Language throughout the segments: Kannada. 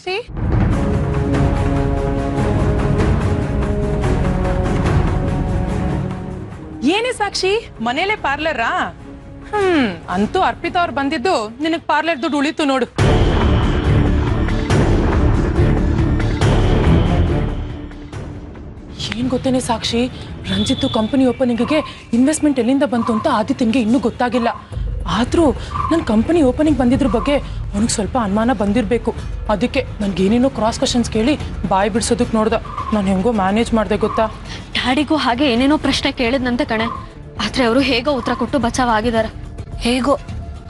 ಸಾಕ್ಷಿ. ಏನೇ ಸಾಕ್ಷಿ, ಮನೇಲೆ ಪಾರ್ಲರಾ? ಅಂತೂ ಅರ್ಪಿತಾ ಅವ್ರು ಬಂದಿದ್ದು ನಿನಗ್ ಪಾರ್ಲರ್ ದುಡ್ಡು ಉಳಿತು ನೋಡು. ಏನ್ ಗೊತ್ತೇನೆ ಸಾಕ್ಷಿ, ರಂಜಿತ್ ಕಂಪನಿ ಓಪನಿಂಗ್ಗೆ ಇನ್ವೆಸ್ಟ್ಮೆಂಟ್ ಎಲ್ಲಿಂದ ಬಂತು ಅಂತ ಆದಿತ್ಯನ್ಗೆ ಇನ್ನೂ ಗೊತ್ತಾಗಿಲ್ಲ. ಆದ್ರೂ ನನ್ನ ಕಂಪನಿ ಓಪನಿಂಗ್ ಬಂದಿದ್ರ ಬಗ್ಗೆ ಅವನಿಗೆ ಸ್ವಲ್ಪ ಅನುಮಾನ ಬಂದಿರಬೇಕು. ಅದಕ್ಕೆ ನನ್ಗೇನೇನೋ ಕ್ರಾಸ್ ಕ್ವಶನ್ಸ್ ಕೇಳಿ ಬಾಯಿ ಬಿಡ್ಸೋದಕ್ಕೆ ನೋಡ್ದ. ನಾನು ಹೆಂಗೋ ಮ್ಯಾನೇಜ್ ಮಾಡಿದೆ ಗೊತ್ತಾ. ಡ್ಯಾಡಿಗೂ ಹಾಗೆ ಏನೇನೋ ಪ್ರಶ್ನೆ ಕೇಳಿದ್ನಂತೆ ಕಣೆ. ಆದ್ರೆ ಅವರು ಹೇಗೋ ಉತ್ತರ ಕೊಟ್ಟು ಬಚಾವ್ ಆಗಿದ್ದಾರೆ. ಹೇಗೋ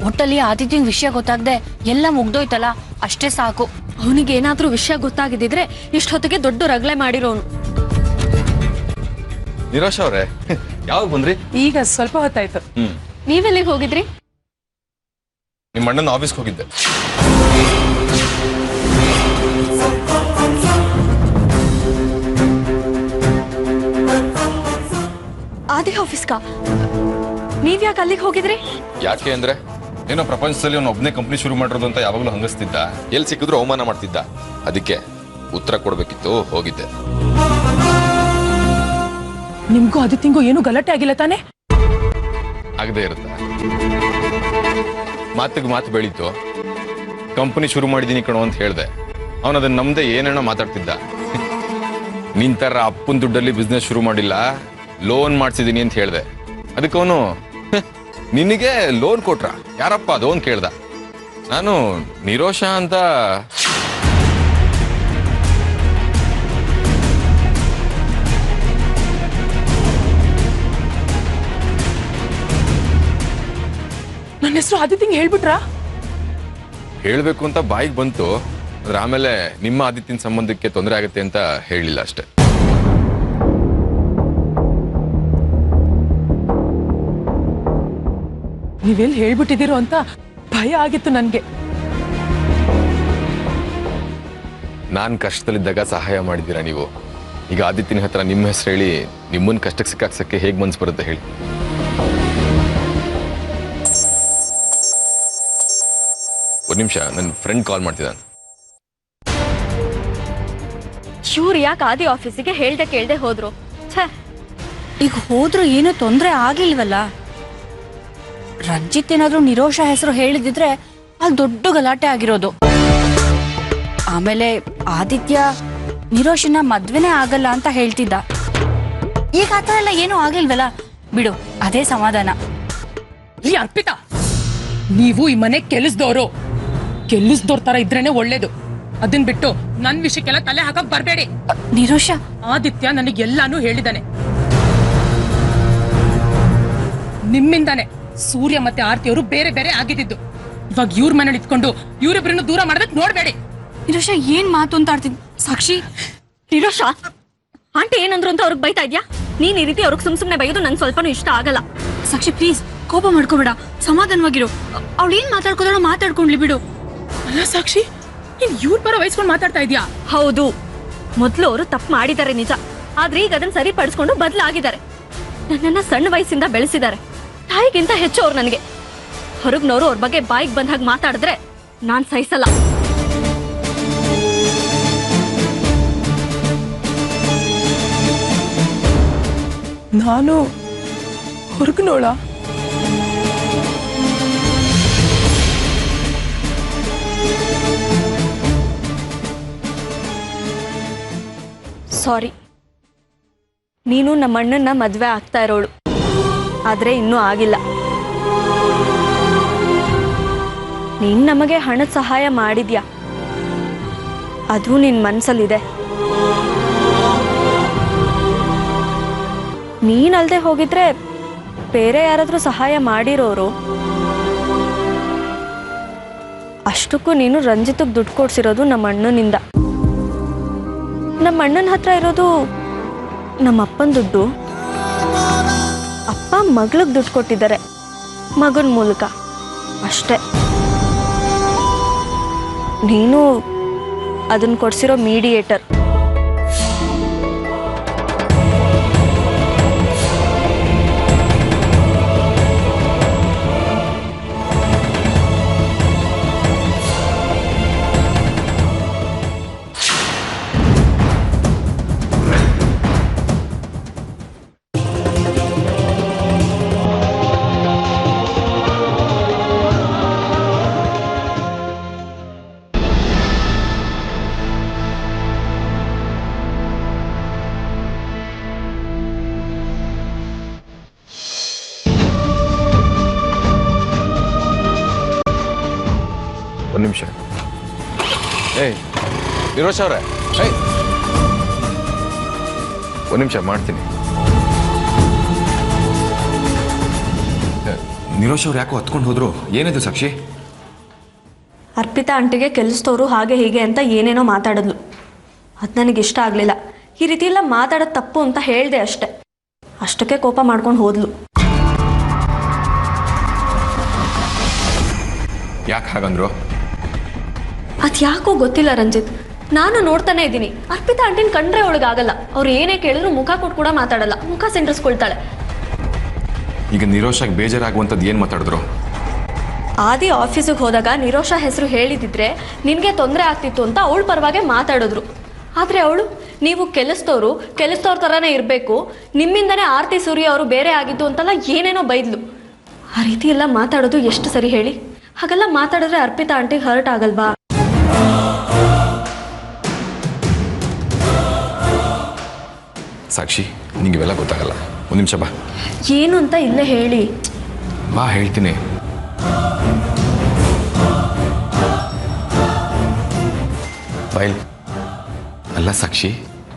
ಒಟ್ಟಲ್ಲಿ ಆದಿತ್ಯಂಗ್ ವಿಷಯ ಗೊತ್ತಾಗ್ದೆ ಎಲ್ಲ ಮುಗ್ದೋಯ್ತಲ್ಲ, ಅಷ್ಟೇ ಸಾಕು. ಅವನಿಗೆ ಏನಾದ್ರೂ ವಿಷಯ ಗೊತ್ತಾಗಿದ್ದಿದ್ರೆ ಇಷ್ಟೊತ್ತಿಗೆ ದೊಡ್ಡ ರಗಳೆ ಮಾಡಿರೋನು. ನಿರೋಷ ಅವ್ರೆ, ಯಾವಾಗ ಬಂದ್ರಿ? ಈಗ ಸ್ವಲ್ಪ ಹೊತ್ತಾಯ್ತು. ನೀವೆಲ್ಲಿಗೆ ಹೋಗಿದ್ರಿ? ನಿಮ್ಮ ಅಣ್ಣನ ಆಫೀಸ್ಗೆ ಹೋಗಿದ್ದೆ. ಆದಿ ಆಫೀಸ್ಗಾ? ನೀವ್ಯಾಕೆ ಅಲ್ಲಿಗೆ ಹೋಗಿದ್ರಿ? ಯಾಕೆ ಅಂದ್ರೆ ಏನೋ ಪ್ರಪಂಚದಲ್ಲಿ ಅವನು ಒಬ್ಬನೇ ಕಂಪ್ನಿ ಶುರು ಮಾಡಿರೋದು ಅಂತ ಯಾವಾಗಲೂ ಹಂಗಿಸ್ತಿದ್ದ. ಎಲ್ಲಿ ಸಿಕ್ಕಿದ್ರು ಅವಮಾನ ಮಾಡ್ತಿದ್ದ. ಅದಕ್ಕೆ ಉತ್ತರ ಕೊಡ್ಬೇಕಿತ್ತು, ಹೋಗಿದ್ದೆ. ನಿಮ್ಗೂ ಆದಿತ್ಯಂಗೂ ಏನು ಗಲಾಟೆ ಆಗಿಲ್ಲ ತಾನೆ? ಆಗದೆ ಇರುತ್ತೆ. ಮಾತಿಗೆ ಮಾತು ಬೆಳೀತು. ಕಂಪನಿ ಶುರು ಮಾಡಿದೀನಿ ಕಣೋ ಅಂತ ಹೇಳ್ದೆ. ಅವನು ಅದನ್ನ ನಮ್ದೆ ಏನೇನೋ ಮಾತಾಡ್ತಿದ್ದ. ನಿಂತರ ಅಪ್ಪನ ದುಡ್ಡಲ್ಲಿ ಬಿಸ್ನೆಸ್ ಶುರು ಮಾಡಿಲ್ಲ, ಲೋನ್ ಮಾಡ್ಸಿದೀನಿ ಅಂತ ಹೇಳ್ದೆ. ಅದಕ್ಕೆ ಅವನು ನಿನಗೆ ಲೋನ್ ಕೊಟ್ರ, ಯಾರಪ್ಪ ಅದು ಅಂತ ಕೇಳ್ದ. ನಾನು ನಿರೋಷ ಅಂತ. ನನ್ನ ಹೆಸರು ಆದಿತ್ಯಂಗೆ ಹೇಳ್ಬಿಟ್ರಾ? ಹೇಳ್ಬೇಕು ಅಂತ ಬಾಯಿಗೆ ಬಂತು. ಆದ್ರೆ ಆಮೇಲೆ ನಿಮ್ಮ ಆದಿತ್ಯನ ಸಂಬಂಧಕ್ಕೆ ತೊಂದರೆ ಆಗುತ್ತೆ ಅಂತ ಹೇಳಿಲ್ಲ ಅಷ್ಟೇ. ನೀವೆಲ್ಲಿ ಹೇಳ್ಬಿಟ್ಟಿದ್ದೀರೋ ಅಂತ ಭಯ ಆಗಿತ್ತು ನನ್ಗೆ. ನಾನ್ ಕಷ್ಟದಲ್ಲಿದ್ದಾಗ ಸಹಾಯ ಮಾಡಿದ್ದೀರಾ ನೀವು. ಈಗ ಆದಿತ್ಯನ ಹತ್ರ ನಿಮ್ಮ ಹೆಸರು ಹೇಳಿ ನಿಮ್ಮನ್ನ ಕಷ್ಟಕ್ಕೆ ಸಿಕ್ಕಾಕ್ಸಕ್ಕೆ ಹೇಗ್ ಮನ್ಸು ಬರುತ್ತೆ ಹೇಳಿ? ಒಂದು ನಿಮಿಷ, ನನ್ನ ಫ್ರೆಂಡ್ ಕಾಲ್ ಮಾಡ್ತಿದ್ದಾನೆ. ಇವ್ರು ಯಾಕೆ ಆದಿ ಆಫೀಸಿಗೆ ಹೇಳ್ದೆ ಕೇಳ್ದೆ ಹೋದ್ರು? ಈಗ ಹೋದ್ರೂ ಏನೂ ತೊಂದ್ರೆ ಆಗಿಲ್ವಲ್ಲ. ರಂಜಿತ್ ಏನಾದ್ರೂ ನಿರೋಷ ಹೆಸರು ಹೇಳಿದಿದ್ರೆ ಅಲ್ಲಿ ದೊಡ್ಡ ಗಲಾಟೆ ಆಗಿರೋದು. ಆಮೇಲೆ ಆದಿತ್ಯ ನಿರೋಷನ ಮದ್ವೆನೇ ಆಗಲ್ಲ ಅಂತ ಹೇಳ್ತಿದ್ದ. ಈಗ ಆತರ ಎಲ್ಲ ಏನೂ ಆಗಿಲ್ವಲ್ಲ, ಬಿಡು, ಅದೇ ಸಮಾಧಾನ. ಈ ಅರ್ಪಿತಾ, ನೀವು ಈ ಮನೆ ಕೆಲಸದವರು ತರ ಇದ್ರೇನೆ ಒಳ್ಳೇದು. ಅದನ್ ಬಿಟ್ಟು ನನ್ ವಿಷಯಕ್ಕೆಲ್ಲ ತಲೆ ಹಾಕಕ್ ಬರ್ಬೇಡಿ. ನಿರೋಷ, ಆದಿತ್ಯ ನನಗೆಲ್ಲಾನು ಹೇಳಿದಾನೆ. ನಿಮ್ಮಿಂದಾನೆ ಸೂರ್ಯ ಮತ್ತೆ ಆರ್ತಿಯವರು ಬೇರೆ ಬೇರೆ ಆಗಿದ್ದು. ಇವಾಗ ಇವ್ರ ಮನೇಲಿ ಇಟ್ಕೊಂಡು ಇವ್ರಿಬ್ರನ್ನು ದೂರ ಮಾಡೋದಕ್ ನೋಡ್ಬೇಡಿ. ನಿರೋಷ, ಏನ್ ಮಾತು ಅಂತ ಆಡ್ತಿದ್? ಸಾಕ್ಷಿ, ನಿರೋಷ, ಆಂಟಿ ಏನಂದ್ರು ಅಂತ ಅವ್ರಿಗೆ ಬೈತಾ ಇದ್ಯಾ? ನೀನ್ ಈ ರೀತಿ ಅವ್ರಿಗೆ ಸುಮ್ನೆ ಬೈಯೋದು ನಂಗೆ ಸ್ವಲ್ಪನೂ ಇಷ್ಟ ಆಗಲ್ಲ. ಸಾಕ್ಷಿ ಪ್ಲೀಸ್ ಕೋಪ ಮಾಡ್ಕೋಬೇಡ, ಸಮಾಧಾನವಾಗಿರು. ಅವಳು ಏನ್ ಮಾತಾಡ್ಕೋದಾಳ ಮಾತಾಡ್ಕೊಂಡ್ಲಿ ಬಿಡು. ಅಲ್ಲ ಸಾಕ್ಷಿ, ನೀನ್ ಇವ್ರ ಬರೋ ವಯಸ್ಕೊಂಡು ಮಾತಾಡ್ತಾ ಇದ್ಯಾ? ಹೌದು, ಮೊದ್ಲು ಅವರು ತಪ್ಪು ಮಾಡಿದ್ದಾರೆ ನಿಜ. ಆದ್ರೆ ಈಗ ಅದನ್ನ ಸರಿಪಡಿಸ್ಕೊಂಡು ಬದಲಾಗಿದ್ದಾರೆ. ನನ್ನನ್ನ ಸಣ್ಣ ವಯಸ್ಸಿಂದ ಬೆಳೆಸಿದ್ದಾರೆ. ತಾಯಿಗಿಂತ ಹೆಚ್ಚು ಅವ್ರು ನನಗೆ. ಹೊರಗ್ನವರು ಅವ್ರ ಬಗ್ಗೆ ಬಾಯಿಗೆ ಬಂದ ಹಾಗೆ ಮಾತಾಡಿದ್ರೆ ನಾನ್ ಸಹಿಸಲ್ಲ. ನಾನು ಹೊರಗ್ನೋಳ? ಸಾರಿ, ನೀನು ನಮ್ಮ ಅಣ್ಣನ ಮದ್ವೆ ಆಗ್ತಾ ಇರೋಳು, ಆದ್ರೆ ಇನ್ನೂ ಆಗಿಲ್ಲ. ನೀನ್ ನಮಗೆ ಹಣದ ಸಹಾಯ ಮಾಡಿದ್ಯಾ, ಅದು ನಿನ್ ಮನ್ಸಲ್ಲಿದೆ. ನೀನಲ್ದೆ ಹೋಗಿದ್ರೆ ಬೇರೆ ಯಾರಾದ್ರೂ ಸಹಾಯ ಮಾಡಿರೋರು. ಅಷ್ಟಕ್ಕೂ ನೀನು ರಂಜಿತ್ಗೆ ದುಡ್ಡು ಕೊಡ್ಸಿರೋದು ನಮ್ಮ ಅಣ್ಣನಿಂದ. ನಮ್ಮ ಅಣ್ಣನ ಹತ್ರ ಇರೋದು ನಮ್ಮ ಅಪ್ಪನ ದುಡ್ಡು. ಅಪ್ಪ ಮಗಳಿಗೆ ದುಡ್ಡು ಕೊಟ್ಟಿದ್ದಾರೆ, ಮಗನ ಮೂಲಕ ಅಷ್ಟೇ. ನೀನು ಅದನ್ನ ಕೊಡ್ಸಿರೋ ಮೀಡಿಯೇಟರ್. ಒಂದು ನಿಮಿಷ. ಏಯ್ ನಿರೋಶ್ ಅವರೇ, ಏಯ್ ಒಂದು ನಿಮಿಷ ಮಾಡ್ತೀನಿ. ನಿರೋಶ್ ಅವ್ರು ಯಾಕೋ ಹತ್ಕೊಂಡು ಹೋದ್ರು, ಏನಿದು ಸಾಕ್ಷಿ? ಅರ್ಪಿತಾ ಆಂಟಿಗೆ ಕೆಲಸದವರು ಹಾಗೆ ಹೀಗೆ ಅಂತ ಏನೇನೋ ಮಾತಾಡಿದ್ಲು. ಅದು ನನಗೆ ಇಷ್ಟ ಆಗಲಿಲ್ಲ. ಈ ರೀತಿ ಎಲ್ಲ ಮಾತಾಡೋದು ತಪ್ಪು ಅಂತ ಹೇಳಿದೆ ಅಷ್ಟೆ. ಅಷ್ಟಕ್ಕೆ ಕೋಪ ಮಾಡ್ಕೊಂಡು ಹೋದ್ಲು. ಯಾಕೆ ಹಾಗಂದ್ರು? ಅದು ಯಾಕೋ ಗೊತ್ತಿಲ್ಲ ರಂಜಿತ್. ನಾನು ನೋಡ್ತಾನೆ ಇದ್ದೀನಿ, ಅರ್ಪಿತಾ ಆಂಟಿನ ಕಂಡ್ರೆ ಅವಳಿಗಾಗಲ್ಲ. ಅವ್ರು ಏನೇ ಕೇಳಿದ್ರು ಮುಖ ಕೊಟ್ಟು ಕೂಡ ಮಾತಾಡಲ್ಲ, ಮುಖ ಸಿಂಡ್ರಿಸ್ಕೊಳ್ತಾಳೆ. ಈಗ ನಿರೋಶಾಗಿ ಬೇಜಾರಾಗುವಂಥದ್ದು ಏನು ಮಾತಾಡಿದ್ರು? ಆದಿ ಆಫೀಸಿಗೆ ಹೋದಾಗ ನಿರೋಷ ಹೆಸರು ಹೇಳಿದಿದ್ರೆ ನಿನಗೆ ತೊಂದರೆ ಆಗ್ತಿತ್ತು ಅಂತ ಅವಳ ಪರವಾಗಿ ಮಾತಾಡಿದ್ರು. ಆದರೆ ಅವಳು ನೀವು ಕೆಲಸದವ್ರ ಥರನೇ ಇರಬೇಕು, ನಿಮ್ಮಿಂದನೇ ಆರತಿ ಸೂರ್ಯ ಅವರು ಬೇರೆ ಆಗಿದ್ದು ಅಂತೆಲ್ಲ ಏನೇನೋ ಬೈದ್ಲು. ಆ ರೀತಿ ಎಲ್ಲ ಮಾತಾಡೋದು ಎಷ್ಟು ಸರಿ ಹೇಳಿ? ಹಾಗೆಲ್ಲ ಮಾತಾಡಿದ್ರೆ ಅರ್ಪಿತಾ ಆಂಟಿಗೆ ಹರ್ಟ್ ಆಗಲ್ವಾ? ಸಾಕ್ಷಿ, ನಿಂಗೆ ಇವೆಲ್ಲ ಗೊತ್ತಾಗಲ್ಲ. ಒಂದು ನಿಮಿಷ ಬಾ. ಏನು ಅಂತ ಇಲ್ಲೇ ಹೇಳಿ. ಬಾ ಹೇಳ್ತೀನಿ. ಫೈಲ್ ಅಲ್ಲ ಸಾಕ್ಷಿ,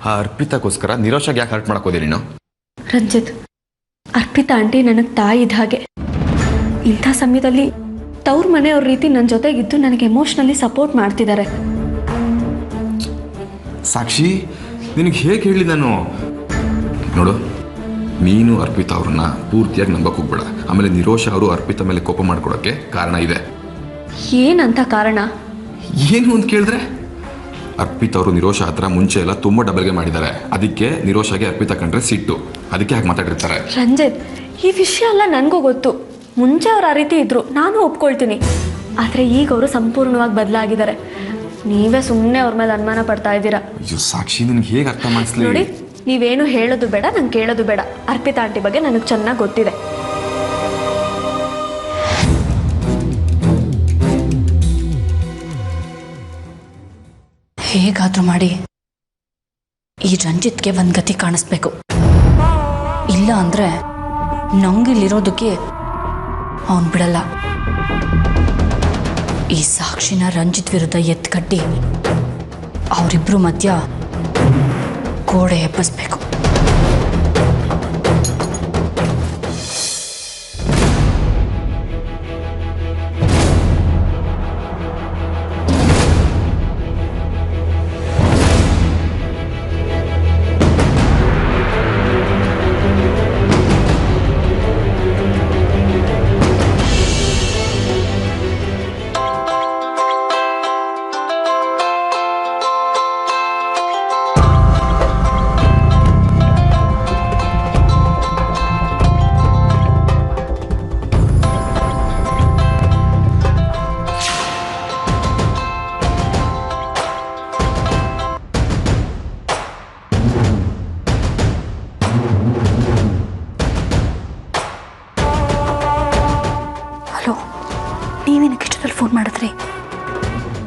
ಆ ಅರ್ಪಿತಾಗೋಸ್ಕರ ನಿರೋಷಾಗಿ ಯಾಕೆ ಹರ್ಟ್ ಮಾಡಕೋದಿ ನೀನು? ರಂಜಿತ್, ಅರ್ಪಿತಾ ಆಂಟಿ ನನಗೆ ತಾಯಿ ಇದ್ದ ಹಾಗೆ. ಇಂಥ ಸಮಯದಲ್ಲಿ ತವ್ರ ಮನೆಯವ್ರ ರೀತಿ ನನ್ನ ಜೊತೆಗಿದ್ದು ನನಗೆ ಎಮೋಷ್ನಲಿ ಸಪೋರ್ಟ್ ಮಾಡ್ತಿದ್ದಾರೆ. ಸಾಕ್ಷಿ, ನಿನಗೆ ಹೇಗೆ ಹೇಳಿ ನಾನು? ನೋಡು, ನೀನು ಅರ್ಪಿತಾ ಅವ್ರನ್ನ ಪೂರ್ತಿಯಾಗಿ ನಂಬಕ್ಕೆ ಹೋಗ್ಬೇಡ. ಆಮೇಲೆ ನಿರೋಷ ಅವರು ಅರ್ಪಿತಾ ಮೇಲೆ ಕೋಪ ಮಾಡ್ಕೊಡೋಕ್ಕೆ ಕಾರಣ ಇದೆ. ಏನಂತ ಕಾರಣ? ಏನು ಅಂತ ಕೇಳಿದ್ರೆ, ಅರ್ಪಿತಾ ಅವರು ನಿರೋಷ ಹತ್ರ ಮುಂಚೆ ಎಲ್ಲ ತುಂಬ ಡಬಲ್ಗೆ ಮಾಡಿದ್ದಾರೆ. ಅದಕ್ಕೆ ನಿರೋಷಾಗೆ ಅರ್ಪಿತಾ ಕಂಡ್ರೆ ಸಿಟ್ಟು, ಅದಕ್ಕೆ ಹಾಗೆ ಮಾತಾಡಿರ್ತಾರೆ. ರಂಜಿತ್, ಈ ವಿಷಯ ಎಲ್ಲ ನನಗೂ ಗೊತ್ತು. ಮುಂಚೆ ಅವ್ರು ಆ ರೀತಿ ಇದ್ರು, ನಾನು ಒಪ್ಕೊಳ್ತೀನಿ. ಆದರೆ ಈಗ ಅವರು ಸಂಪೂರ್ಣವಾಗಿ ಬದಲಾಗಿದ್ದಾರೆ. ನೀವೇ ಸುಮ್ಮನೆ ಅವ್ರ ಮೇಲೆ ಅನುಮಾನ ಪಡ್ತಾ ಇದ್ದೀರಾ. ಅಯ್ಯೋ ಸಾಕ್ಷಿ, ನಿನಗೆ ಹೇಗೆ ಅರ್ಥ ಮಾಡಿಸ್ಲಿ? ನೋಡಿ, ನೀವೇನು ಹೇಳೋದು ಬೇಡ, ನಂಗೆ ಕೇಳೋದು ಬೇಡ. ಅರ್ಪಿತಾ ಆಂಟಿ ಬಗ್ಗೆ ನನಗೆ ಚೆನ್ನಾಗಿ ಗೊತ್ತಿದೆ. ಹೇಗಾದ್ರೂ ಮಾಡಿ ಈ ರಂಜಿತ್ಗೆ ಒಂದು ಗತಿ ಕಾಣಿಸ್ಬೇಕು. ಇಲ್ಲ ಅಂದರೆ ನಂಗಿಲ್ಲಿರೋದಕ್ಕೆ ಅವನು ಬಿಡಲ್ಲ. ಈ ಸಾಕ್ಷಿನ ರಂಜಿತ್ ವಿರುದ್ಧ ಎತ್ಕಟ್ಟಿ ಅವರಿಬ್ಬರು ಮಧ್ಯ ಗೋಡೆ ಎಬ್ಬಿಸ್ಬೇಕು. ನೀವೇನಕ್ಕೆ ಇಷ್ಟದಲ್ಲಿ ಫೋನ್ ಮಾಡಿದ್ರಿ?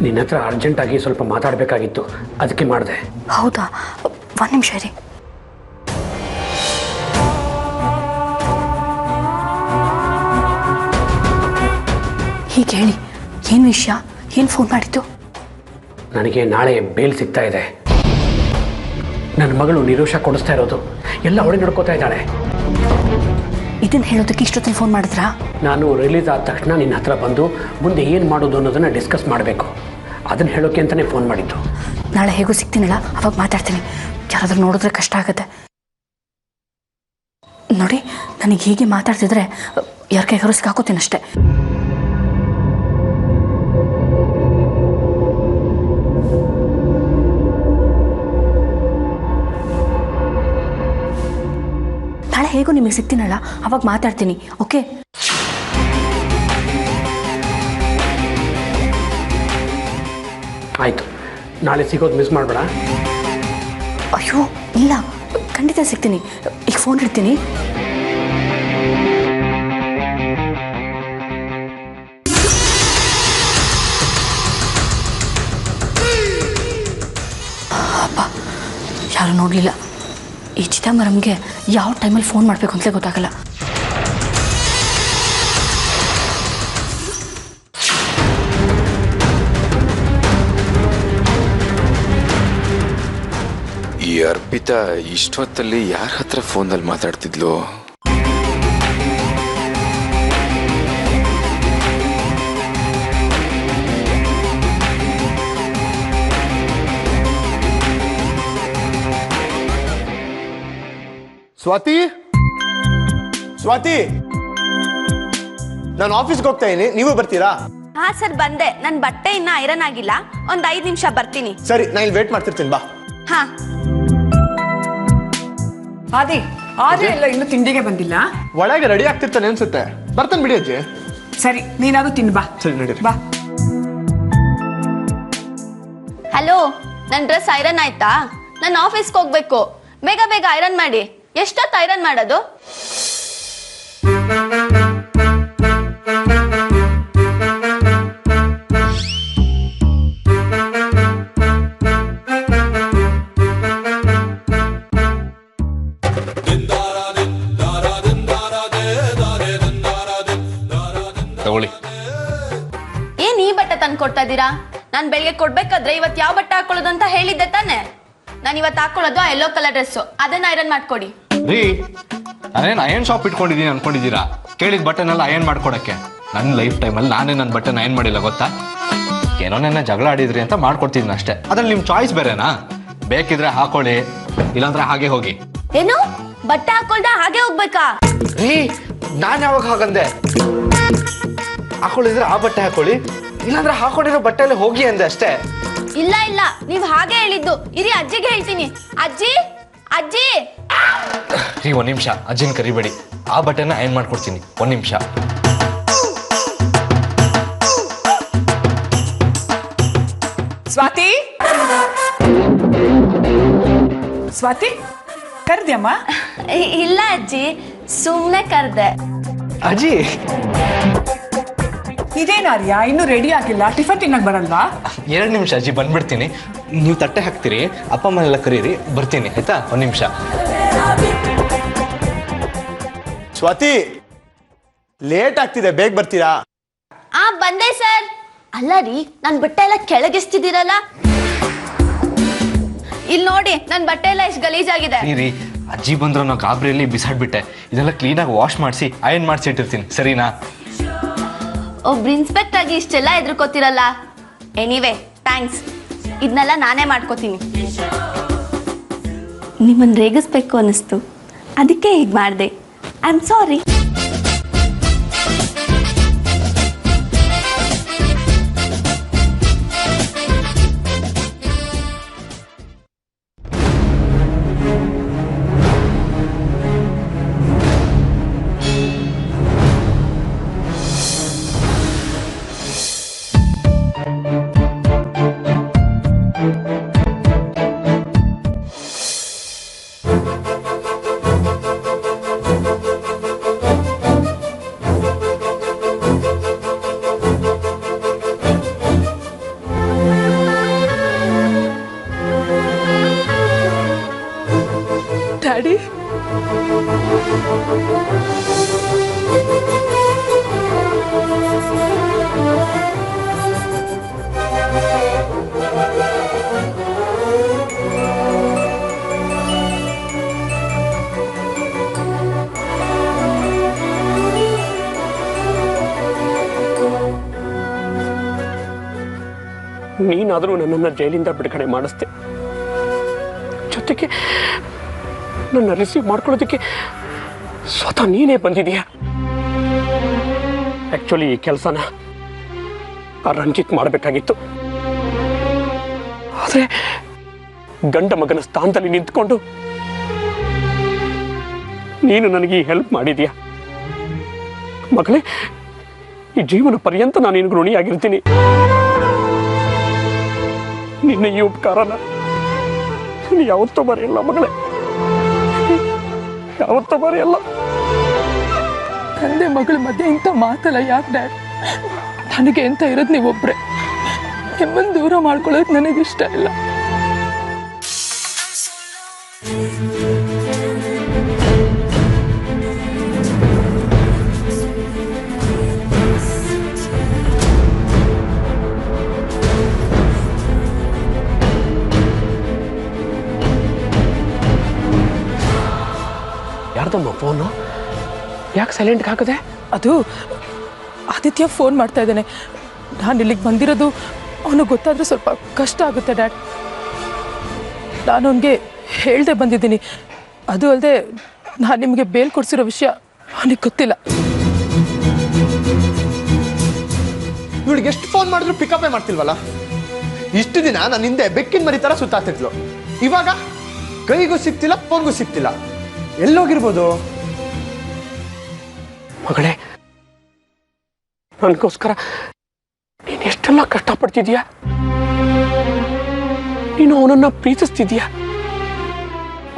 ನಿನ್ನ ಹತ್ರ ಅರ್ಜೆಂಟಾಗಿ ಸ್ವಲ್ಪ ಮಾತಾಡಬೇಕಾಗಿತ್ತು, ಅದಕ್ಕೆ ಮಾಡಿದೆ. ಹೌದಾ? ಒಂದು ನಿಮಿಷ ರೀ. ಹೀಗೆ ಹೇಳಿ, ಏನು ವಿಷಯ? ಏನು ಫೋನ್ ಮಾಡಿದ್ದು? ನನಗೆ ನಾಳೆ ಬೇಲ್ ಸಿಗ್ತಾ ಇದೆ. ನನ್ನ ಮಗಳು ನಿರೋಷ ಕೊಡಿಸ್ತಾ ಇರೋದು ಎಲ್ಲ ಅವಳೇ ನೋಡ್ಕೋತಾ ಇದ್ದಾಳೆ. ಇದನ್ನು ಹೇಳೋದಕ್ಕೆ ಇಷ್ಟೊತ್ತಲ್ಲಿ ಫೋನ್ ಮಾಡಿದ್ರಾ? ನಾನು ರಿಲೀಸ್ ಆದ ತಕ್ಷಣ ನಿನ್ನ ಹತ್ರ ಬಂದು ಮುಂದೆ ಏನು ಮಾಡೋದು ಅನ್ನೋದನ್ನು ಡಿಸ್ಕಸ್ ಮಾಡಬೇಕು. ಅದನ್ನು ಹೇಳೋಕ್ಕೆ ಅಂತಲೇ ಫೋನ್ ಮಾಡಿದ್ದು. ನಾಳೆ ಹೇಗೂ ಸಿಗ್ತೀನಲ್ಲ, ಅವಾಗ ಮಾತಾಡ್ತೀನಿ. ಯಾರಾದ್ರೂ ನೋಡಿದ್ರೆ ಕಷ್ಟ ಆಗುತ್ತೆ ನೋಡಿ. ನನಗೆ ಹೀಗೆ ಮಾತಾಡ್ತಿದ್ರೆ ಯಾರ ಕೈಗಾರು ಸಿಕ್ಕಾಕೋತೀನಿ ಅಷ್ಟೇ. ನಾಳೆ ಹೇಗೂ ನಿಮಗೆ ಸಿಗ್ತೀನಲ್ಲ, ಅವಾಗ ಮಾತಾಡ್ತೀನಿ. ಓಕೆ? ಆಯಿತು, ನಾಳೆ ಸಿಗೋದು ಮಿಸ್ ಮಾಡಬೇಡ. ಅಯ್ಯೋ ಇಲ್ಲ, ಖಂಡಿತ ಸಿಗ್ತೀನಿ. ಈಗ ಫೋನ್ ಇಡ್ತೀನಿ. ಅಪ್ಪ, ಯಾರು ನೋಡಲಿಲ್ಲ. ಈ ಚಿದಂಬರಂಗೆ ಯಾವ ಟೈಮಲ್ಲಿ ಫೋನ್ ಮಾಡಬೇಕು ಅಂತಲೇ ಗೊತ್ತಾಗಲ್ಲ. ಈ ಅರ್ಪಿತಾ ಇಷ್ಟೊತ್ತಲ್ಲಿ ಯಾರ ಹತ್ರ ಫೋನಲ್ಲಿ ಮಾತಾಡ್ತಿದ್ಲು? ಸ್ವಾತಿ, ಸ್ವಾತಿ, ನಾನು ಆಫೀಸ್ಗೆ ಹೋಗ್ತಾ ಇದೀನಿ, ನೀವು ಬರ್ತೀರಾ? ಹಾ ಸರ್ ಬಂದೆ. ನನ್ ಬಟ್ಟೆ ಇನ್ನ ಐರನ್ ಆಗಿಲ್ಲ, ಒಂದ್ 5 ನಿಮಿಷ ಬರ್ತೀನಿ. ಸರಿ, ನಾನು ಇಲ್ಲಿ ವೇಟ್ ಮಾಡ್ತಿರ್ತೀನಿ, ಬಾ. ಹಾ ಆದಿ ಆದ್ರೆ ಎಲ್ಲ ಇನ್ನು ತಿಂಡಿಗೆ ಬಂದಿಲ್ಲ. ಒಳಗೆ ರೆಡಿ ಆಗ್ತಿರ್ತಾನೆ ಅನ್ಸುತ್ತೆ, ಬರ್ತಾನೆ ಬಿಡಿ ಅಜ್ಜಿ. ಸರಿ ನೀನಾದ್ರು ತಿನ್ ಬಾ. ಸರಿ ನಡೀರಿ. ಬಾ. ಹಲೋ, ನನ್ ಡ್ರೆಸ್ ಐರನ್ ಆಯ್ತಾ? ನಾನು ಆಫೀಸ್ಗೆ ಹೋಗ್ಬೇಕು, ಬೇಗ ಬೇಗ ಐರನ್ ಮಾಡಿ. ಎಷ್ಟೊತ್ತು ಐರನ್ ಮಾಡೋದು? ತಗೊಳ್ಳಿ. ಏನ್ ಈ ಬಟ್ಟೆ ತಂದು ಕೊಡ್ತಾ ಇದ್ದೀರಾ? ನಾನ್ ಬೆಳಿಗ್ಗೆ ಕೊಡ್ಬೇಕಾದ್ರೆ ಇವತ್ತು ಯಾವ ಬಟ್ಟೆ ಹಾಕೊಳ್ಳೋದು ಅಂತ ಹೇಳಿದ್ದೆ ತಾನೆ. ನಾನು ಇವತ್ತು ಹಾಕೊಳ್ಳೋದು ಆ ಯೆಲ್ಲೋ ಕಲರ್ ಡ್ರೆಸ್, ಅದನ್ನ ಐರನ್ ಮಾಡ್ಕೊಡಿ. ರೀ, ನಾನೇನು ಅಯನ್ ಶಾಪ್ ಇಟ್ಕೊಂಡಿದ್ದೀನಿ ಅನ್ಕೊಂಡಿದ್ದೀರಾ? ಕೇಳಿದ ಬಟ್ಟೆನೆಲ್ಲ ಅಯನ್ ಮಾಡ್ಕೊಡಕ್ಕೆ. ನನ್ನ ಲೈಫ್ ಟೈಮಲ್ಲಿ ನಾನೇ ನನ್ನ ಬಟ್ಟೆನ ಅಯನ್ ಮಾಡಿಲ್ಲ ಗೊತ್ತಾ? ಏನೋ ನನ್ನ ಜಗಳ ಆಡಿದ್ರಿ ಅಂತ ಮಾಡ್ಕೊಡ್ತಿದ್ದೀನಿ ಅಷ್ಟೇ. ಅದ್ರಲ್ಲಿ ನಿಮ್ಮ ಚಾಯ್ಸ್ ಬೇರೆನಾ? ಬೇಕಿದ್ರೆ ಹಾಕೊಳ್ಳಿ, ಇಲ್ಲಾಂದ್ರೆ ಹಾಗೆ ಹೋಗಿ. ಏನು ಬಟ್ಟೆ ಹಾಕೊಳ್ದ ಹಾಗೆ ಹೋಗ್ಬೇಕಾ? ರೀ, ನಾನು ಯಾವಾಗ ಹಾಗಂದೆ? ಹಾಕೊಳ್ಳಿದ್ರೆ ಆ ಬಟ್ಟೆ ಹಾಕೊಳ್ಳಿ, ಇಲ್ಲಾಂದ್ರೆ ಹಾಕೊಂಡಿರೋ ಬಟ್ಟೆಯಲ್ಲಿ ಹೋಗಿ ಅಂದೆ ಅಷ್ಟೇ. ಇಲ್ಲ ಇಲ್ಲ, ನೀವ್ ಹಾಗೆ ಹೇಳಿದ್ದು. ಇರಿ ಅಜ್ಜಿಗೆ ಹೇಳ್ತೀನಿ. ಅಜ್ಜಿ, ಅಜ್ಜಿ. ರೀ, ಒಂದ್ ನಿಮಿಷ, ಅಜ್ಜಿನ ಕರಿಬೇಡಿ. ಆ ಬಟ್ಟೆನ ಅಯನ್ ಮಾಡ್ಕೊಡ್ತೀನಿ, ಒಂದ್ ನಿಮಿಷ. ಸ್ವಾತಿ, ಸ್ವಾತಿ ಕರ್ದ್ಯಮ್ಮ? ಇಲ್ಲ ಅಜ್ಜಿ, ಸುಮ್ನೆ ಕರ್ದೆ. ಅಜ್ಜಿ, ಇದೇನಾರ್ಯ ಇನ್ನು ರೆಡಿ ಆಗಿಲ್ಲ? ಟಿಫನ್ ತಿನ್ನಕ್ ಬರಲ್ವಾ? 2 ನಿಮಿಷ ಅಜ್ಜಿ, ಬಂದ್ಬಿಡ್ತೀನಿ. ನೀವು ತಟ್ಟೆ ಹಾಕ್ತೀರಿ, ಅಪ್ಪ ಅಮ್ಮನೆಲ್ಲ ಕರೀರಿ, ಬರ್ತೀನಿ ಆಯ್ತಾ? ಒಂದ್ ನಿಮಿಷ. ಸ್ವಾತಿ, ಲೇಟ್ ಆಗ್ತಿದೆ, ಬೇಗ ಬರ್ತೀರಾ? ಬಂದೆ ಸರ್. ಅಲ್ಲ ರೀ, ನನ್ ಬಟ್ಟೆ ಎಲ್ಲ ಕೆಳಗಿಸ್ತಿದ್ದೀರಲ್ಲ. ಇಲ್ಲಿ ನೋಡಿ, ನನ್ ಬಟ್ಟೆ ಎಲ್ಲ ಎಷ್ಟು ಗಲೀಜಾಗಿದೆ. ರೀ, ಅಜ್ಜಿ ಬಂದ್ರು ನಾವು ಗಾಬರಿಯಲ್ಲಿ ಬಿಸಾಡ್ಬಿಟ್ಟೆ. ಇದೆಲ್ಲ ಕ್ಲೀನಾಗಿ ವಾಶ್ ಮಾಡಿಸಿ ಅಯನ್ ಮಾಡಿಸಿ ಇಟ್ಟಿರ್ತೀನಿ, ಸರಿನಾ? ಒಬ್ರು ಇನ್ಸ್ಪೆಕ್ಟರ್ ಆಗಿ ಇಷ್ಟೆಲ್ಲ ಎದ್ರುಕೋತಿರಲ್ಲ. ಎನಿವೆ ಥ್ಯಾಂಕ್ಸ್, ಇದನ್ನೆಲ್ಲ ನಾನೇ ಮಾಡ್ಕೋತೀನಿ. ನಿಮ್ಮನ್ನು ರೇಗಿಸ್ಬೇಕು ಅನ್ನಿಸ್ತು, ಅದಕ್ಕೆ ಹೀಗೆ ಮಾಡಿದೆ. I am sorry. ಡ್ಯಾಡಿ, ನೀನಾದರೂ ನನ್ನನ್ನು ಜೈಲಿಂದ ಬಿಡುಗಡೆ ಮಾಡಿಸ್ದೆ, ಜೊತೆಗೆ ನನ್ನ ರಿಸೀವ್ ಮಾಡ್ಕೊಳ್ಳೋದಕ್ಕೆ ಸ್ವತಃ ನೀನೇ ಬಂದಿದೀಯಾ. ಆಕ್ಚುಲಿ ಈ ಕೆಲಸನ ಆ ರಂಜಿತ್ ಮಾಡಬೇಕಾಗಿತ್ತು, ಆದರೆ ಗಂಡ ಮಗನ ಸ್ಥಾನದಲ್ಲಿ ನಿಂತ್ಕೊಂಡು ನೀನು ನನಗೆ ಈ ಹೆಲ್ಪ್ ಮಾಡಿದೀಯ. ಮಗಳೇ, ಈ ಜೀವನ ಪರ್ಯಂತ ನಾನು ನಿನಗೆ ಋಣಿಯಾಗಿರ್ತೀನಿ. ನಿನ್ನ ಈ ಉಪಕಾರನ ಯಾವತ್ತೂ ಮರೆಯಲ್ಲ ಮಗಳೇ, ಯಾವತ್ತೂ ಮರೆಯಲ್ಲ. ತಂದೆ ಮಗಳ ಮಧ್ಯೆ ಇಂಥ ಮಾತಲ್ಲ ಯಾಕೆ ಡ್ಯಾಡ್? ನನಗೆ ಅಂತ ಇರೋದು ನೀವೊಬ್ರೆ. ನಿಮ್ಮನ್ನು ದೂರ ಮಾಡ್ಕೊಳ್ಳೋದು ನನಗಿಷ್ಟ ಇಲ್ಲ. ಯಾಕೆ ಸೈಲೆಂಟ್ಗೆ ಹಾಕಿದೆ? ಅದು ಆದಿತ್ಯ ಫೋನ್ ಮಾಡ್ತಾ ಇದ್ದಾನೆ. ನಾನು ಇಲ್ಲಿಗೆ ಬಂದಿರೋದು ಅವನಿಗೆ ಗೊತ್ತಾದರೆ ಸ್ವಲ್ಪ ಕಷ್ಟ ಆಗುತ್ತೆ ಡ್ಯಾಡ್. ನಾನು ಅವನಿಗೆ ಹೇಳ್ದೆ ಬಂದಿದ್ದೀನಿ. ಅದು ಅಲ್ಲದೆ ನಾನು ನಿಮಗೆ ಬೇಲ್ ಕೊಡಿಸಿರೋ ವಿಷಯ ಅವನಿಗೆ ಗೊತ್ತಿಲ್ಲ. ಇವಳಿಗೆ ಎಷ್ಟು ಫೋನ್ ಮಾಡಿದ್ರು ಪಿಕಪ್ಪೇ ಮಾಡ್ತಿಲ್ವಲ್ಲ. ಇಷ್ಟು ದಿನ ನನ್ನ ಹಿಂದೆ ಬೆಕ್ಕಿನ ಮರಿ ಥರ ಸುತ್ತಾತಿದ್ಲು. ಇವಾಗ ಕೈಗೂ ಸಿಗ್ತಿಲ್ಲ, ಫೋನ್ಗೂ ಸಿಗ್ತಿಲ್ಲ. ಎಲ್ಲೋಗಿರ್ಬೋದು? ಮಗಳೇ, ನನಗೋಸ್ಕರ ನೀನು ಎಷ್ಟೆಲ್ಲ ಕಷ್ಟಪಡ್ತಿದ್ಯಾ. ನೀನು ಅವನನ್ನ ಪ್ರೀತಿಸ್ತಿದ್ಯಾ.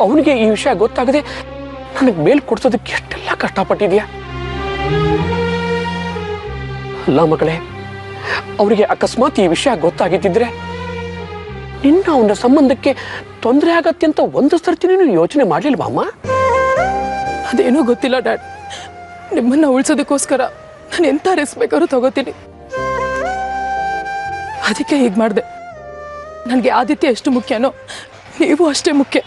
ಅವನಿಗೆ ಈ ವಿಷಯ ಗೊತ್ತಾಗದೆ ನನಗೆ ಮೇಲ್ ಕೊಡ್ಸೋದಕ್ಕೆ ಎಷ್ಟೆಲ್ಲ ಕಷ್ಟಪಟ್ಟಿದ್ಯಾ. ಅಲ್ಲ ಮಗಳೇ, ಅವರಿಗೆ ಅಕಸ್ಮಾತ್ ಈ ವಿಷಯ ಗೊತ್ತಾಗಿದ್ದಿದ್ರೆ ನಿನ್ನ ಅವನ ಸಂಬಂಧಕ್ಕೆ ತೊಂದರೆ ಆಗತ್ತೆ ಅಂತ ಒಂದು ಸರ್ತಿ ನೀನು ಯೋಚನೆ ಮಾಡಲಿಲ್ವಾ ಅಮ್ಮ? ಅದೇನೂ ಗೊತ್ತಿಲ್ಲ ಡ್ಯಾಡ್. ನಿಮ್ಮನ್ನು ಉಳಿಸೋದಕ್ಕೋಸ್ಕರ ನಾನು ಎಂಥ ರಿಸ್ಕ್ ಬೇಕಾದ್ರೂ ತಗೋತೀನಿ. ಅದಕ್ಕೆ ಹೀಗೆ ಮಾಡಿದೆ. ನನಗೆ ಆದಿತ್ಯ ಎಷ್ಟು ಮುಖ್ಯನೋ ನೀವು ಅಷ್ಟೇ ಮುಖ್ಯ.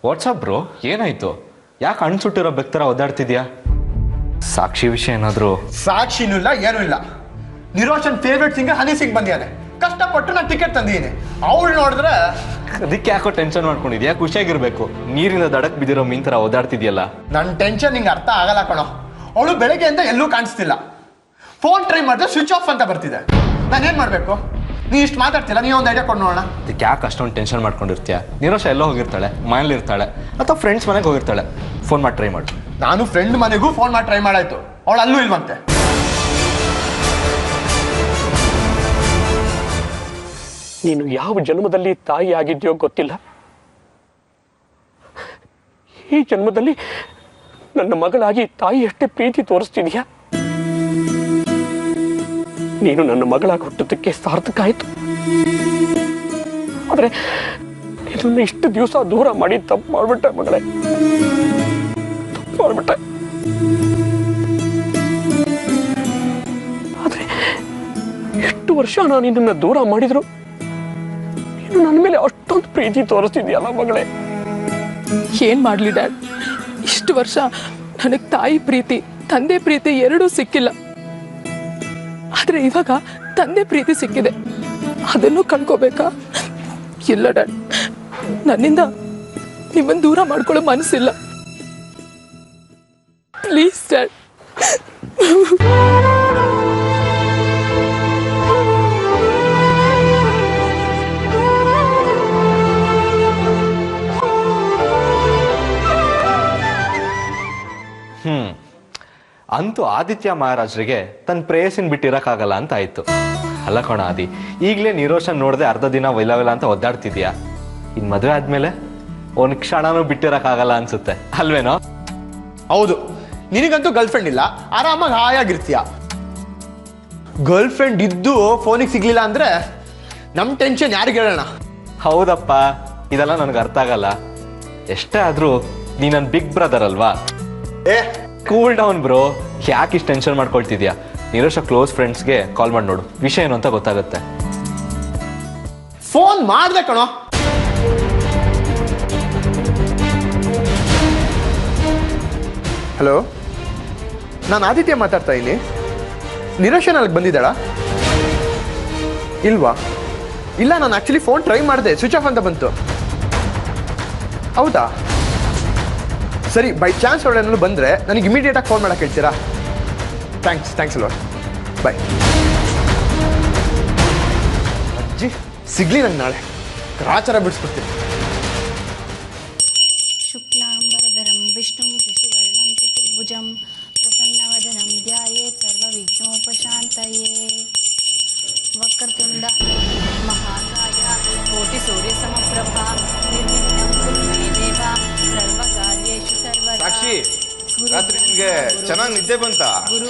ವಾಟ್ಸಪ್ ಬ್ರೋ, ಏನಾಯ್ತು? ಯಾಕೆ ಅಣ್ಸುಟ್ಟಿರೋ ಬೆಕ್ತರ ಒದ್ದಾಡ್ತಿದ್ಯಾ? ಸಾಕ್ಷಿ ವಿಷಯ ಏನಾದ್ರು? ಸಾಕ್ಷಿನೂ ಇಲ್ಲ, ಏನೂ ಇಲ್ಲ. ನಿರೋಷನ್ ಫೇವ್ರೆಟ್ ಸಿಂಗರ್ ಹನಿ ಸಿಂಗ್ ಬಂದಿದ್ದಾನೆ. ಕಷ್ಟಪಟ್ಟು ನಾನು ಟಿಕೆಟ್ ತಂದಿದ್ದೀನಿ. ಅವಳು ನೋಡಿದ್ರೆ ಅದಕ್ಕೆ ಯಾಕೋ ಟೆನ್ಷನ್ ಮಾಡ್ಕೊಂಡಿದ್ಯಾ? ಖುಷಿಯಾಗಿರ್ಬೇಕು. ನೀರಿಂದ ದಡಕ್ ಬಿದ್ದಿರೋ ಮೀನ್ ಥರ ಓದಾಡ್ತಿದ್ಯಲ್ಲ. ನನ್ನ ಟೆನ್ಷನ್ ನಿಂಗೆ ಅರ್ಥ ಆಗಲ್ಲ ಕಣೋ. ಅವಳು ಬೆಳಗ್ಗೆಯಿಂದ ಎಲ್ಲೂ ಕಾಣಿಸ್ತಿಲ್ಲ. ಫೋನ್ ಟ್ರೈ ಮಾಡಿದ್ರೆ ಸ್ವಿಚ್ ಆಫ್ ಅಂತ ಬರ್ತಿದೆ. ನಾನೇನು ಮಾಡಬೇಕು? ನೀ ಇಷ್ಟು ಮಾತಾಡ್ತಿಲ್ಲ, ನೀ ಒಂದು ಐಡಿಯಾ ಕೊಡು ನೋಡೋಣ. ಅದಕ್ಕೆ ಯಾಕೆ ಅಷ್ಟೊಂದು ಟೆನ್ಷನ್ ಮಾಡ್ಕೊಂಡಿರ್ತೀಯ? ನಿರೋಷ ಎಲ್ಲೋ ಹೋಗಿರ್ತಾಳೆ, ಮನೇಲಿ ಇರ್ತಾಳೆ, ಅಥವಾ ಫ್ರೆಂಡ್ಸ್ ಮನೆಗೆ ಹೋಗಿರ್ತಾಳೆ. ಫೋನ್ ಮಾಡಿ ಟ್ರೈ ಮಾಡು. ನಾನು ಫ್ರೆಂಡ್ ಮನೆಗೂ ಫೋನ್ ಮಾಡಿ ಟ್ರೈ ಮಾಡಾಯ್ತು. ಅವಳು ಅಲ್ಲೂ ಇಲ್ವಂತೆ. ನೀನು ಯಾವ ಜನ್ಮದಲ್ಲಿ ತಾಯಿ ಆಗಿದ್ಯೋ ಗೊತ್ತಿಲ್ಲ. ಈ ಜನ್ಮದಲ್ಲಿ ನನ್ನ ಮಗಳಾಗಿ ತಾಯಿ ಅಷ್ಟೇ ಪ್ರೀತಿ ತೋರಿಸ್ತಿದ್ಯಾ. ನೀನು ನನ್ನ ಮಗಳಾಗಿ ಹುಟ್ಟೋದಕ್ಕೆ ಸಾರ್ಥಕ ಆಯ್ತು. ಆದ್ರೆ ಇದನ್ನ ಇಷ್ಟು ದಿವಸ ದೂರ ಮಾಡಿ ತಪ್ಪು ಮಾಡ್ಬಿಟ್ಟೆ ಮಗಳೇ, ತಪ್ಪು ಮಾಡ್ಬಿಟ್ಟೆ. ಆದ್ರೆ ಎಷ್ಟು ವರ್ಷ ನಾನು ಇದನ್ನ ದೂರ ಮಾಡಿದ್ರು ನೀನು ನನ್ನ ಮೇಲೆ ಅಷ್ಟೊಂದು ಪ್ರೀತಿ ತೋರಿಸ್ತಿದ್ಯಲ್ಲ ಮಗಳೇ. ಏನು ಮಾಡಲಿ ಡ್ಯಾಡ್, ಇಷ್ಟು ವರ್ಷ ನನಗೆ ತಾಯಿ ಪ್ರೀತಿ ತಂದೆ ಪ್ರೀತಿ ಎರಡೂ ಸಿಕ್ಕಿಲ್ಲ. ಆದರೆ ಇವಾಗ ತಂದೆ ಪ್ರೀತಿ ಸಿಕ್ಕಿದೆ, ಅದನ್ನು ಕಳ್ಕೋಬೇಕಾ? ಇಲ್ಲ ಡ್ಯಾಡ್, ನನ್ನಿಂದ ನಿಮ್ಮನ್ನು ದೂರ ಮಾಡ್ಕೊಳ್ಳೋ ಮನಸ್ಸಿಲ್ಲ. Please dad. ಅಂತೂ ಆದಿತ್ಯ ಮಹಾರಾಜರಿಗೆ ತನ್ನ ಪ್ರೇಯಸಿನ ಬಿಟ್ಟಿರಕ್ಕಾಗಲ್ಲ ಅಂತ ಆಯ್ತು. ಅಲ್ಲ ಕಣ ಆದಿ, ಈಗಲೇ ನಿರೋಷನ್ ನೋಡದೆ ಅರ್ಧ ದಿನ ವೈಲವಿಲ್ಲ ಅಂತ ಒದ್ದಾಡ್ತಿದ್ಯಾ. ಇನ್ ಮದುವೆ ಆದ್ಮೇಲೆ ಒಂದ್ ಕ್ಷಣನೂ ಬಿಟ್ಟಿರಕ್ಕಾಗಲ್ಲ ಅನ್ಸುತ್ತೆ, ಅಲ್ವೇನೋ? ಹೌದು, ನಿನಗಂತೂ ಗರ್ಲ್ ಫ್ರೆಂಡ್ ಇಲ್ಲ, ಆರಾಮಾಗಿ ಹಾಯಾಗಿರ್ತೀಯ. ಗರ್ಲ್ ಫ್ರೆಂಡ್ ಇದ್ದು ಫೋನಿಗೆ ಸಿಗ್ಲಿಲ್ಲ ಅಂದ್ರೆ ನಮ್ ಟೆನ್ಷನ್ ಯಾರಿಗೆ ಹೇಳೋಣ? ಹೌದಪ್ಪ, ಇದೆಲ್ಲ ನನಗೆ ಅರ್ಥ ಆಗಲ್ಲ. ಎಷ್ಟೇ ಆದ್ರೂ ನೀ ನನ್ನ ಬಿಗ್ ಬ್ರದರ್ ಅಲ್ವಾ? ಏ ಕೂಲ್ ಡೌನ್ ಬ್ರೋ, ಯಾಕೆ ಇಷ್ಟು ಟೆನ್ಷನ್ ಮಾಡ್ಕೊಳ್ತಿದ್ಯಾ? ನಿರೋಷ ಕ್ಲೋಸ್ ಫ್ರೆಂಡ್ಸ್ಗೆ ಕಾಲ್ ಮಾಡಿ ನೋಡು, ವಿಷಯ ಏನು ಅಂತ ಗೊತ್ತಾಗುತ್ತೆ. ಫೋನ್ ಮಾಡ್ದೆ ಕಣೋ. ಹಲೋ, ನಾನು ಆದಿತ್ಯ ಮಾತಾಡ್ತಾ ಇದ್ದೀನಿ. ನಿರೋಷನ್ ಅಲ್ಲಿಗೆ ಬಂದಿದ್ದಾಳ? ಇಲ್ವಾ? ಇಲ್ಲ, ನಾನು ಆ್ಯಕ್ಚುಲಿ ಫೋನ್ ಟ್ರೈ ಮಾಡಿದೆ, ಸ್ವಿಚ್ ಆಫ್ ಅಂತ ಬಂತು. ಹೌದಾ? ಸರಿ, ಬೈ ಚಾನ್ಸ್ ಅವಳೇನಾದ್ರು ಬಂದರೆ ನನಗೆ ಇಮಿಡಿಯೇಟಾಗಿ ಫೋನ್ ಮಾಡಕ್ಕೆ ಹೇಳ್ತೀರಾ? ಥ್ಯಾಂಕ್ಸ್ ಅಲ್ವಾ, ಬಾಯ್. ಅಜ್ಜಿ ಸಿಗ್ಲಿ ನಂಗೆ ನಾಳೆ, ಗ್ರಾಚಾರ ಬಿಡಿಸ್ಬಿಡ್ತೀನಿ. ಶುಕ್ಲಾಂಬರಧರಂ ವಿಷ್ಣುಂ ಶಶಿವರ್ಣಂ ಚತುರ್ಭುಜಂ ಪ್ರಸನ್ನವದನಂ ಧ್ಯಾಯೇತ್ ಸರ್ವವಿಘ್ನೋಪಶಾಂತಯೇ. ವಕ್ರತುಂಡ ಮಹಾಕಾಯ ಕೋಟಿ ಸೂರ್ಯ ಸಮಪ್ರಭಾ ನಿರ್ವಿಘ್ನಂ ಕುರು ಮೇ ದೇವ ಸರ್ವಕಾರ್ಯೇಷು ಸರ್ವದಾ. ಸಾಕ್ಷಿ, ರಾತ್ರಿ ನಿಮ್ಗೆ ಚೆನ್ನಾಗಿ ನಿದ್ದೆ ಬಂತಾ? ಗುರು